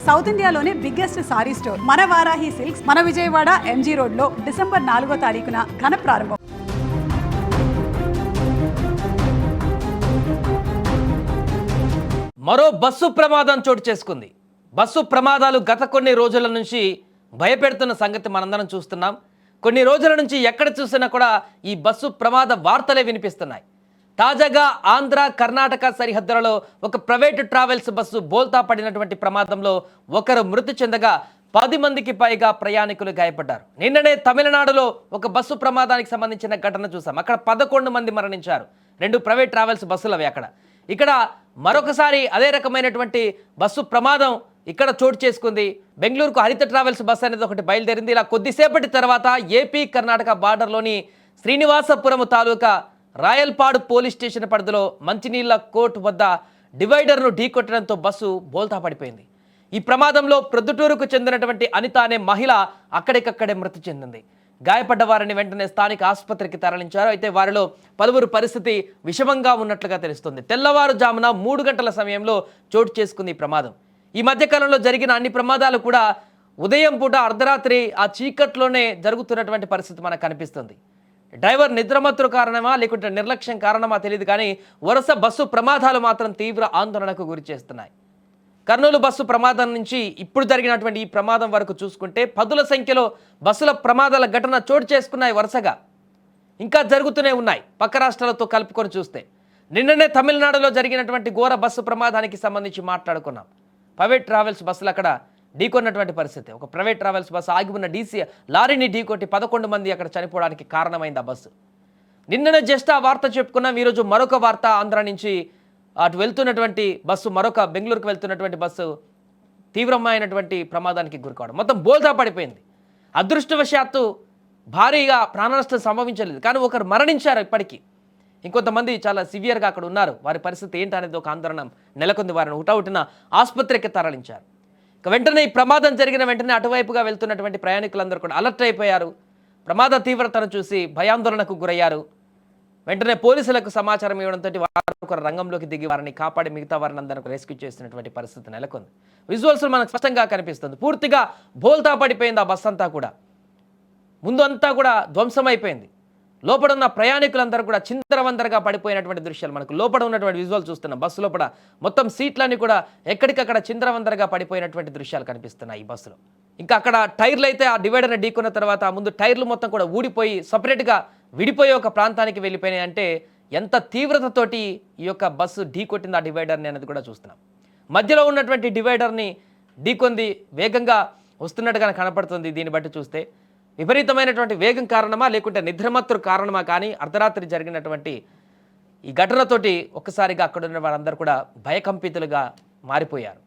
South ఇండియాలోనే biggest sorry store మన Varahi silks మన విజయవాడ ఎంజీ రోడ్ లో డిసెంబర్ 4వ తారీఖున ఘన ప్రారంభం. మరో బస్సు ప్రమాదం చోటు చేసుకుంది. బస్సు ప్రమాదాలు గత కొన్ని రోజుల నుంచి భయపెడుతున్న సంగతి మనందరం చూస్తున్నాం. కొన్ని రోజుల నుంచి ఎక్కడ చూసినా కూడా ఈ బస్సు ప్రమాద వార్తలే వినిపిస్తున్నాయి. తాజాగా ఆంధ్ర కర్ణాటక సరిహద్దులలో ఒక ప్రైవేటు ట్రావెల్స్ బస్సు బోల్తా పడినటువంటి ప్రమాదంలో ఒకరు మృతి చెందగా 10 మందికి పైగా ప్రయాణికులు గాయపడ్డారు. నిన్ననే తమిళనాడులో ఒక బస్సు ప్రమాదానికి సంబంధించిన ఘటన చూసాం. అక్కడ 11 మంది మరణించారు. 2 ప్రైవేట్ ట్రావెల్స్ బస్సులు అవి. ఇక్కడ మరొకసారి అదే రకమైనటువంటి బస్సు ప్రమాదం ఇక్కడ చోటు చేసుకుంది. బెంగళూరుకు హరిత ట్రావెల్స్ బస్సు అనేది ఒకటి బయలుదేరింది. ఇలా కొద్దిసేపటి తర్వాత ఏపీ కర్ణాటక బార్డర్లోని శ్రీనివాసపురం తాలూకా రాయల్పాడు పోలీస్ స్టేషన్ పరిధిలో మంచినీళ్ళ కోర్టు వద్ద డివైడర్ను ఢీకొట్టడంతో బస్సు బోల్తా పడిపోయింది. ఈ ప్రమాదంలో ప్రొద్దుటూరుకు చెందినటువంటి అనిత అనే మహిళ అక్కడికక్కడే మృతి చెందింది. గాయపడ్డ వారిని వెంటనే స్థానిక ఆసుపత్రికి తరలించారు. అయితే వారిలో పలువురు పరిస్థితి విషమంగా ఉన్నట్లుగా తెలుస్తుంది. తెల్లవారుజామున 3 గంటల సమయంలో చోటు చేసుకుంది ఈ ప్రమాదం. ఈ మధ్యకాలంలో జరిగిన అన్ని ప్రమాదాలు కూడా ఉదయం పూట అర్ధరాత్రి ఆ చీకట్లోనే జరుగుతున్నటువంటి పరిస్థితి మనకు కనిపిస్తుంది. డ్రైవర్ నిద్రమత్తుల కారణమా లేకుంటే నిర్లక్ష్యం కారణమా తెలియదు, కానీ వరుస బస్సు ప్రమాదాలు మాత్రం తీవ్ర ఆందోళనకు గురి చేస్తున్నాయి. కర్నూలు బస్సు ప్రమాదం నుంచి ఇప్పుడు జరిగినటువంటి ఈ ప్రమాదం వరకు చూసుకుంటే 10ల సంఖ్యలో బస్సుల ప్రమాదాల ఘటన చోటు చేసుకున్నాయి. వరుసగా ఇంకా జరుగుతూనే ఉన్నాయి. పక్క రాష్ట్రాలతో కలుపుకొని చూస్తే నిన్ననే తమిళనాడులో జరిగినటువంటి ఘోర బస్సు ప్రమాదానికి సంబంధించి మాట్లాడుకున్నాం. ప్రైవేట్ ట్రావెల్స్ బస్సులు అక్కడ ఢీకొన్నటువంటి పరిస్థితి. ఒక ప్రైవేట్ ట్రావెల్స్ బస్సు ఆగి ఉన్న డీసీ లారీని ఢీకొట్టి 11 మంది అక్కడ చనిపోవడానికి కారణమైంది ఆ బస్సు. నిన్ననే జస్ట్ ఆ వార్త చెప్పుకున్నాం. ఈరోజు మరొక వార్త ఆంధ్ర నుంచి అటు వెళ్తున్నటువంటి బస్సు, మరొక బెంగళూరుకు వెళ్తున్నటువంటి బస్సు తీవ్రమైనటువంటి ప్రమాదానికి గురికావడం, మొత్తం బోల్తా పడిపోయింది. అదృష్టవశాత్తు భారీగా ప్రాణనష్టం సంభవించలేదు, కానీ ఒకరు మరణించారు. ఇప్పటికీ ఇంకొంతమంది చాలా సివియర్గా అక్కడ ఉన్నారు. వారి పరిస్థితి ఏంటనేది ఒక ఆందోళన నెలకొంది. వారిని హుటాహుటిన ఆసుపత్రికి తరలించారు. ఇక వెంటనే ఈ ప్రమాదం జరిగిన వెంటనే అటువైపుగా వెళ్తున్నటువంటి ప్రయాణికులందరూ కూడా అలర్ట్ అయిపోయారు. ప్రమాద తీవ్రతను చూసి భయాందోళనకు గురయ్యారు. వెంటనే పోలీసులకు సమాచారం ఇవ్వడంతో వారు ఒక రంగంలోకి దిగి వారిని కాపాడి మిగతా వారిని అందరూ రెస్క్యూ చేసినటువంటి పరిస్థితి నెలకొంది. విజువల్స్ మనకు స్పష్టంగా కనిపిస్తుంది. పూర్తిగా బోల్తా పడిపోయింది ఆ బస్ అంతా కూడా. ముందు అంతా కూడా ధ్వంసమైపోయింది. లోపల ఉన్న ప్రయాణికులందరూ కూడా చిందరవందరగా పడిపోయినటువంటి దృశ్యాలు మనకు లోపల ఉన్నటువంటి విజువల్ చూస్తున్నాం. బస్సు లోపల మొత్తం సీట్లన్నీ కూడా ఎక్కడికక్కడ చిందరవందరగా పడిపోయినటువంటి దృశ్యాలు కనిపిస్తున్నాయి ఈ బస్సులో. ఇంకా అక్కడ టైర్లు అయితే ఆ డివైడర్ని ఢీకున్న తర్వాత ముందు టైర్లు మొత్తం కూడా ఊడిపోయి సపరేట్గా విడిపోయే ఒక ప్రాంతానికి వెళ్ళిపోయినాయి. అంటే ఎంత తీవ్రతతోటి ఈ యొక్క బస్సు ఢీకొట్టింది ఆ డివైడర్ని అనేది కూడా చూస్తున్నాం. మధ్యలో ఉన్నటువంటి డివైడర్ని ఢీకొంది వేగంగా వస్తున్నట్టుగా కనపడుతుంది. దీన్ని బట్టి చూస్తే విపరీతమైనటువంటి వేగం కారణమా లేకుంటే నిద్రమత్తుల కారణమా, కానీ అర్ధరాత్రి జరిగినటువంటి ఈ ఘటనతోటి ఒక్కసారిగా అక్కడున్న వారందరూ కూడా భయకంపితులుగా మారిపోయారు.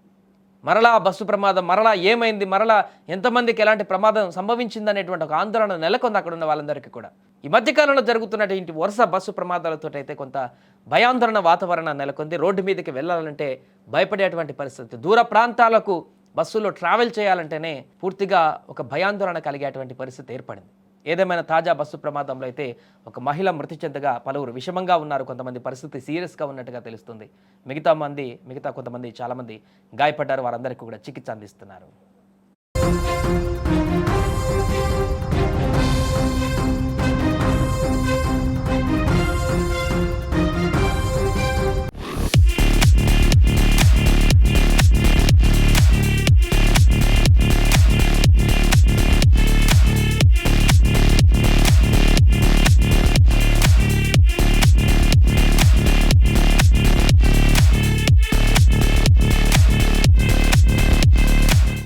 మరలా బస్సు ప్రమాదం, మరలా ఏమైంది, మరలా ఎంతమందికి ఎలాంటి ప్రమాదం సంభవించిందనేటువంటి ఒక ఆందోళన నెలకొంది అక్కడున్న వాళ్ళందరికీ కూడా. ఈ మధ్యకాలంలో జరుగుతున్నటువంటి వరుస బస్సు ప్రమాదాలతో అయితే కొంత భయాందోళన వాతావరణం నెలకొంది. రోడ్డు మీదకి వెళ్ళాలంటే భయపడేటువంటి పరిస్థితి. దూర ప్రాంతాలకు బస్సులో ట్రావెల్ చేయాలంటేనే పూర్తిగా ఒక భయాందోళన కలిగేటువంటి పరిస్థితి ఏర్పడింది. ఏదేమైనా తాజా బస్సు ప్రమాదంలో అయితే ఒక మహిళ మృతి చెందగా పలువురు విషమంగా ఉన్నారు. కొంతమంది పరిస్థితి సీరియస్గా ఉన్నట్టుగా తెలుస్తుంది. మిగతా కొంతమంది చాలామంది గాయపడ్డారు. వారందరికీ కూడా చికిత్స అందిస్తున్నారు.